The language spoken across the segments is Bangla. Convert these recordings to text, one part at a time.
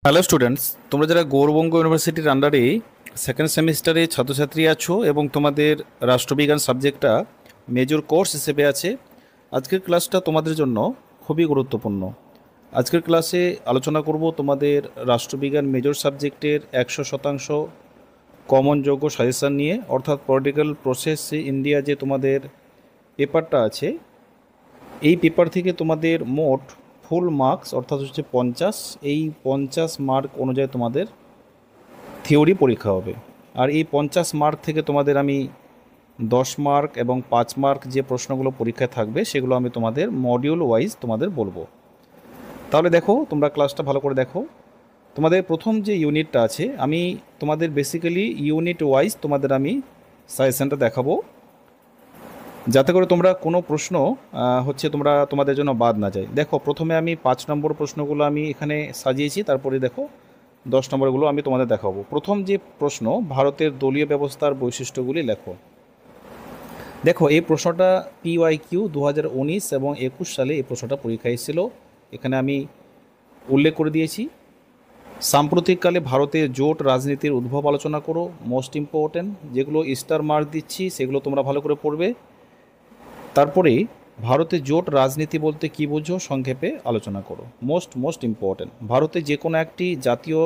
হ্যালো স্টুডেন্টস, তোমরা যারা গৌরবঙ্গ ইউনিভার্সিটির আন্ডারে সেকেন্ড সেমিস্টারে ছাত্রছাত্রী আছো এবং তোমাদের রাষ্ট্রবিজ্ঞান সাবজেক্টটা মেজর কোর্স হিসেবে আছে, আজকের ক্লাসটা তোমাদের জন্য খুবই গুরুত্বপূর্ণ। আজকের ক্লাসে আলোচনা করব তোমাদের রাষ্ট্রবিজ্ঞান মেজর সাবজেক্টের 100% কমন যোগ্য সাজেশান নিয়ে, অর্থাৎ পলিটিক্যাল প্রসেস ইন্ডিয়া যে তোমাদের পেপারটা আছে, এই পেপার থেকে তোমাদের মোট ফুল মার্কস অর্থাৎ হচ্ছে 50, এই 50 মার্ক অনুযায়ী তোমাদের থিওরি পরীক্ষা হবে। আর এই 50 মার্ক থেকে তোমাদের আমি 10 মার্ক এবং 5 মার্ক যে প্রশ্নগুলো পরীক্ষায় থাকবে সেগুলো আমি তোমাদের মডিউল ওয়াইজ তোমাদের বলবো। তাহলে দেখো, তোমরা ক্লাসটা ভালো করে দেখো। তোমাদের প্রথম যে ইউনিটটা আছে, আমি তোমাদের বেসিক্যালি ইউনিট ওয়াইজ তোমাদের আমি সাজেশনটা দেখাবো, যাতে করে তোমরা কোনো প্রশ্ন তোমাদের জন্য বাদ না যায়। দেখো, প্রথমে আমি 5 নম্বর প্রশ্নগুলো আমি এখানে সাজিয়েছি, তারপরে দেখো 10 নম্বরগুলো আমি তোমাদের দেখাবো। প্রথম যে প্রশ্ন, ভারতের দলীয় ব্যবস্থার বৈশিষ্ট্যগুলি লেখো। দেখো, এই প্রশ্নটা PYQ 2019 এবং 21 সালে এই প্রশ্নটা পরীক্ষায় এসেছিল। এখানে আমি উল্লেখ করে দিয়েছি। সাম্প্রতিককালে ভারতের জোট রাজনীতির উদ্ভব আলোচনা করো, মোস্ট ইম্পর্ট্যান্ট। যেগুলো স্টার মার্ক দিচ্ছি সেগুলো তোমরা ভালো করে পড়বে। তারপরে ভারতে জোট রাজনীতি বলতে কী বোঝো সংক্ষেপে আলোচনা করো, মোস্ট ইম্পর্ট্যান্ট। ভারতে যে কোনো একটি জাতীয়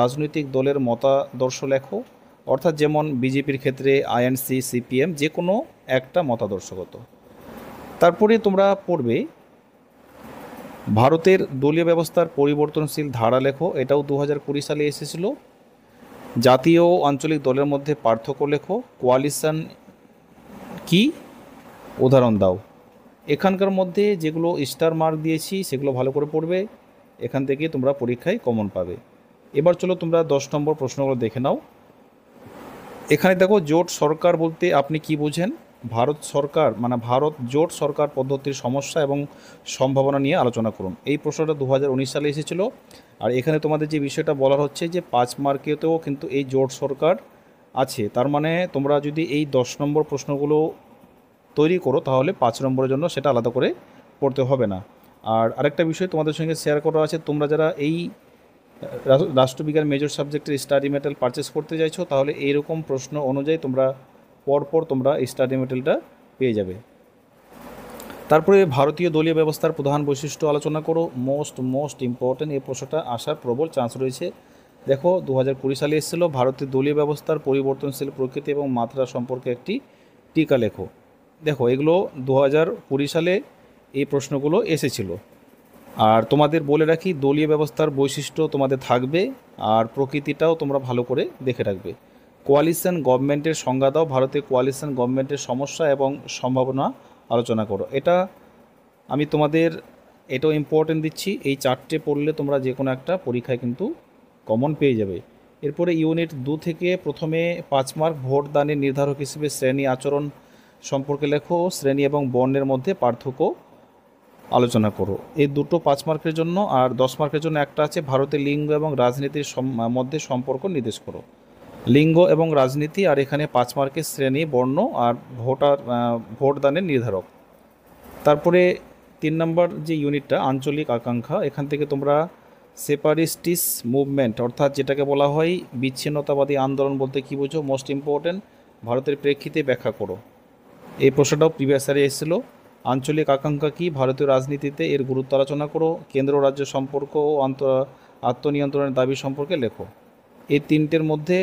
রাজনৈতিক দলের মতাদর্শ লেখো, অর্থাৎ যেমন বিজেপির ক্ষেত্রে INC, CPM, যে কোনো একটা মতাদর্শগত। তারপরে তোমরা পড়বে ভারতের দলীয় ব্যবস্থার পরিবর্তনশীল ধারা লেখো, এটাও 2020 সালে এসেছিল। জাতীয় ও আঞ্চলিক দলের মধ্যে পার্থক্য লেখো, কোয়ালিশন কি, উদাহরণ দাও। এখানকার মধ্যে যেগুলো স্টার মার্ক দিয়েছি সেগুলো ভালো করে পড়বে, এখান থেকে তোমরা পরীক্ষায় কমন পাবে। এবার চলো তোমরা 10 নম্বর প্রশ্নগুলো দেখে নাও। এখানে দেখো, জোট সরকার বলতে আপনি কি বোঝেন? ভারত সরকার মানে ভারত জোট সরকার পদ্ধতির সমস্যা এবং সম্ভাবনা নিয়ে আলোচনা করুন। এই প্রশ্নটা 2019 সালে এসেছিলো। আর এখানে তোমাদের যে বিষয়টা বলার হচ্ছে যে 5 মার্কেতেও কিন্তু এই জোট সরকার আছে। তার মানে তোমরা যদি এই 10 নম্বর প্রশ্নগুলো তৈরি করো তাহলে 5 নম্বরের জন্য সেটা আলাদা করে পড়তে হবে না। আর আরেকটা বিষয় তোমাদের সঙ্গে শেয়ার করা আছে, তোমরা যারা এই রাষ্ট্রবিজ্ঞান মেজর সাবজেক্টের স্টাডি মেটেরিয়াল পারচেস করতে চাইছো, তাহলে এইরকম প্রশ্ন অনুযায়ী তোমরা পরপর তোমরা স্টাডি মেটেরিয়ালটা পেয়ে যাবে। তারপরে ভারতীয় দলীয় ব্যবস্থার প্রধান বৈশিষ্ট্য আলোচনা করো, মোস্ট ইম্পর্ট্যান্ট। এই প্রশ্নটা আসার প্রবল চান্স রয়েছে। দেখো, 2020 সালে এসেছিলো। ভারতের দলীয় ব্যবস্থার পরিবর্তনশীল প্রকৃতি এবং মাত্রা সম্পর্কে একটি টিকা লেখো। দেখো, এগুলো 2020 সালে এই প্রশ্নগুলো এসেছিলো। আর তোমাদের বলে রাখি, দলীয় ব্যবস্থার বৈশিষ্ট্য তোমাদের থাকবে, আর প্রকৃতিটাও তোমরা ভালো করে দেখে রাখবে। কোয়ালিশন গভর্নমেন্টের সংজ্ঞা দাও, ভারতে কোয়ালিশন গভর্নমেন্টের সমস্যা এবং সম্ভাবনা আলোচনা করো। এটা আমি তোমাদের এটাও ইম্পর্টেন্ট দিচ্ছি, এই 4টে পড়লে তোমরা যে কোনো একটা পরীক্ষায় কিন্তু কমন পেয়ে যাবে। এরপরে ইউনিট 2 থেকে প্রথমে 5 মার্ক, ভোট দানের নির্ধারক হিসেবে শ্রেণী আচরণ সম্পর্কে লেখো, শ্রেণী এবং বর্ণের মধ্যে পার্থক্য আলোচনা করো। এই দুটো 5 মার্কের জন্য। আর 10 মার্কের জন্য একটা আছে, ভারতের লিঙ্গ এবং রাজনীতির মধ্যে সম্পর্ক নির্দেশ করো। লিঙ্গ এবং রাজনীতি, আর এখানে 5 মার্কের শ্রেণী, বর্ণ আর ভোটদানের নির্ধারক। তারপরে 3 নম্বর যে ইউনিটটা আঞ্চলিক আকাঙ্ক্ষা, এখান থেকে তোমরা সেপারেটিস্ট মুভমেন্ট অর্থাৎ যেটাকে বলা হয় বিচ্ছিন্নতাবাদী আন্দোলন বলতে কী বোঝো, মোস্ট ইম্পর্ট্যান্ট, ভারতের প্রেক্ষিতে ব্যাখ্যা করো। এই প্রশ্নটাও প্রিভিয়াস ইয়ারে এসেছিলো। আঞ্চলিক আকাঙ্ক্ষা কি, ভারতীয় রাজনীতিতে এর গুরুত্ব আলোচনা করো। কেন্দ্র রাজ্য সম্পর্ক ও আত্মনিয়ন্ত্রণের দাবি সম্পর্কে লেখো। এই তিনটের মধ্যে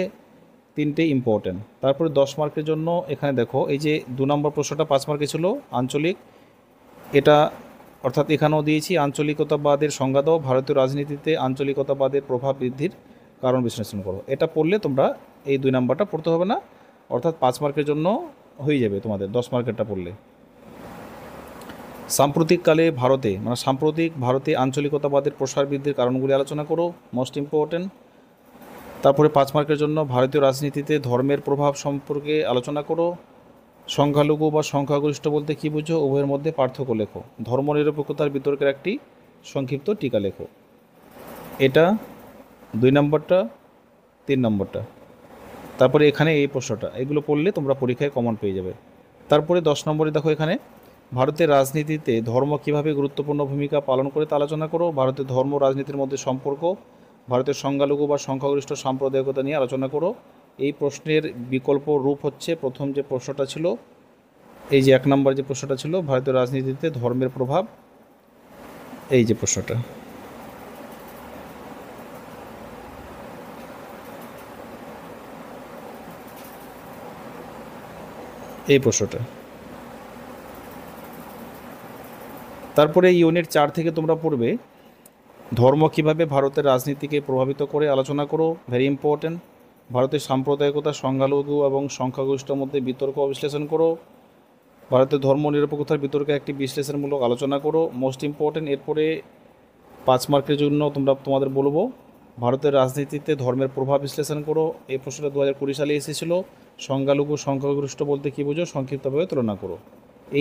3টে ইম্পর্ট্যান্ট। তারপরে 10 মার্কের জন্য এখানে দেখো, এই যে 2 নম্বর প্রশ্নটা 5 মার্কে ছিল আঞ্চলিক, এটা অর্থাৎ এখানেও দিয়েছি আঞ্চলিকতাবাদের সংজ্ঞা দাও, ভারতীয় রাজনীতিতে আঞ্চলিকতাবাদের প্রভাব বৃদ্ধির কারণ বিশ্লেষণ করো। এটা পড়লে তোমরা এই 2 নম্বরটা পড়তে হবে না, অর্থাৎ 5 মার্কের জন্য হয়ে যাবে তোমাদের 10 মার্কেরটা পড়লে। সাম্প্রতিক ভারতে আঞ্চলিকতাবাদের প্রসার বৃদ্ধির কারণগুলি আলোচনা করো, মোস্ট ইম্পর্ট্যান্ট। তারপরে 5 মার্কের জন্য ভারতীয় রাজনীতিতে ধর্মের প্রভাব সম্পর্কে আলোচনা করো। সংখ্যালঘু বা সংখ্যাগরিষ্ঠ বলতে কী বুঝো, উভয়ের মধ্যে পার্থক্য লেখো। ধর্মনিরপেক্ষতার বিতর্কের একটি সংক্ষিপ্ত টিকা লেখো। এটা 2 নম্বরটা, 3 নম্বরটা। তারপরে এখানে এই প্রশ্নটা, এগুলো পড়লে তোমরা পরীক্ষায় কমন পেয়ে যাবে। তারপরে 10 নম্বরে দেখো, এখানে ভারতের রাজনীতিতে ধর্ম কীভাবে গুরুত্বপূর্ণ ভূমিকা পালন করে তা আলোচনা করো। ভারতের ধর্ম রাজনীতির মধ্যে সম্পর্ক, ভারতের সংখ্যালঘু বা সংখ্যাগরিষ্ঠ সাম্প্রদায়িকতা নিয়ে আলোচনা করো। এই প্রশ্নের বিকল্প রূপ হচ্ছে, প্রথম যে প্রশ্নটা ছিল, এই যে 1 নম্বর যে প্রশ্নটা ছিল, ভারতীয় রাজনীতিতে ধর্মের প্রভাব, এই যে প্রশ্নটা, এই প্রশ্নটা। তারপরে ইউনিট 4 থেকে তোমরা পড়বে ধর্ম কীভাবে ভারতের রাজনীতিকে প্রভাবিত করে আলোচনা করো, ভেরি ইম্পর্টেন্ট। ভারতের সাম্প্রদায়িকতা, সংখ্যালঘু এবং সংখ্যাগরিষ্ঠের মধ্যে বিতর্ক বিশ্লেষণ করো। ভারতের ধর্ম নিরপেক্ষতার বিতর্কে একটি বিশ্লেষণমূলক আলোচনা করো, মোস্ট ইম্পর্টেন্ট। এরপরে 5 মার্কের জন্য তোমাদের বলবো ভারতের রাজনীতিতে ধর্মের প্রভাব বিশ্লেষণ করো। এই প্রশ্নটা 2020 সালে এসেছিল। সংখ্যালঘু সংখ্যাগরিষ্ঠ বলতে কী বোঝো, সংক্ষিপ্তভাবে তুলনা করো।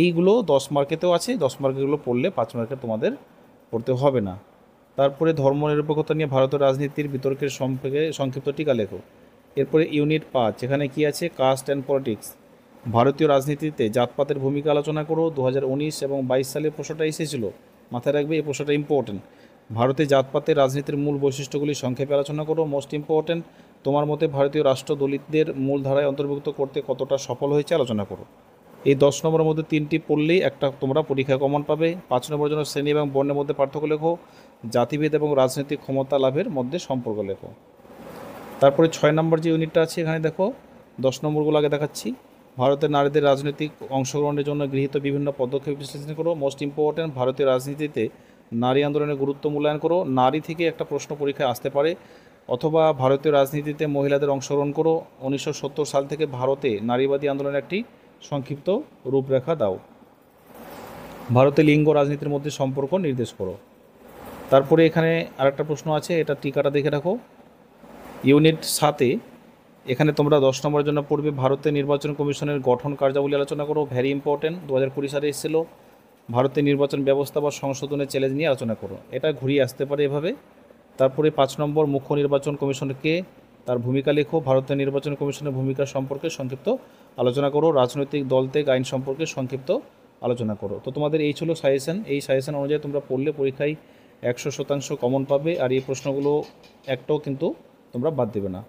এইগুলো 10 মার্কেতেও আছে, 10 মার্কেগুলো পড়লে 5 মার্কে তোমাদের পড়তে হবে না। তারপরে ধর্ম নিরপেক্ষতা নিয়ে ভারতের রাজনীতির বিতর্কের সম্পর্কে সংক্ষিপ্ত টিকা লেখো। এরপরে ইউনিট 5, এখানে কি আছে, কাস্ট অ্যান্ড পলিটিক্স, ভারতীয় রাজনীতিতে জাতপাতের ভূমিকা আলোচনা করো। 2019 এবং 22 সালে প্রশ্নটা এসেছিল, মাথায় রাখবে এই প্রশ্নটা ইম্পর্টেন্ট। ভারতে জাতপাতের রাজনীতির মূল বৈশিষ্ট্যগুলি সংক্ষেপে আলোচনা করো, মোস্ট ইম্পর্টেন্ট। তোমার মতে ভারতীয় রাষ্ট্র দলিতদের মূল ধারায় অন্তর্ভুক্ত করতে কতটা সফল হয়েছে আলোচনা করো। এই 10 নম্বরের মধ্যে 3টি পড়লেই একটা তোমরা পরীক্ষায় কমন পাবে। 5 নম্বরের জন্য শ্রেণী এবং বর্ণের মধ্যে পার্থক্য লেখো, জাতিভেদ এবং রাজনৈতিক ক্ষমতা লাভের মধ্যে সম্পর্ক লেখো। তারপরে 6 নম্বর যে ইউনিটটা আছে, এখানে দেখো 10 নম্বরগুলো আগে দেখাচ্ছি। ভারতের নারীদের রাজনৈতিক অংশগ্রহণের জন্য গৃহীত বিভিন্ন পদক্ষেপ বিশ্লেষণ করো, মোস্ট ইম্পর্টেন্ট। ভারতীয় রাজনীতিতে নারী আন্দোলনের গুরুত্ব মূল্যায়ন করো। নারী থেকে একটা প্রশ্ন পরীক্ষায় আসতে পারে। অথবা ভারতীয় রাজনীতিতে মহিলাদের অংশগ্রহণ করো। 1970 সাল থেকে ভারতে নারীবাদী আন্দোলনের একটি সংক্ষিপ্ত রূপরেখা দাও। ভারতে লিঙ্গ রাজনীতির মধ্যে সম্পর্ক নির্দেশ করো। তারপরে এখানে আরেকটা প্রশ্ন আছে, এটা টিকাটা দেখে রাখো। ইউনিট 7-এ এখানে তোমরা 10 নম্বরের জন্য পড়বে ভারতের নির্বাচন কমিশনের গঠন কার্যাবলী আলোচনা করো, ভেরি ইম্পর্টেন্ট। 2020 সালে এসেছিল। ভারতের নির্বাচন ব্যবস্থা বা সংশোধনের চ্যালেঞ্জ নিয়ে আলোচনা করো, এটা ঘুরিয়ে আসতে পারে এভাবে। তারপরে 5 নম্বর মুখ্য নির্বাচন কমিশনকে তার ভূমিকা লেখো। ভারতের নির্বাচন কমিশনের ভূমিকা সম্পর্কে সংক্ষিপ্ত আলোচনা করো। রাজনৈতিক দল ত্যাগ আইন সম্পর্কে সংক্ষিপ্ত আলোচনা করো। তো তোমাদের এই ছিল সাজেশন। এই সাজেশন অনুযায়ী তোমরা পড়লে পরীক্ষায় 100% কমন পাবে। আর এই প্রশ্নগুলো একটাও কিন্তু তোমরা বাদ দেবে না।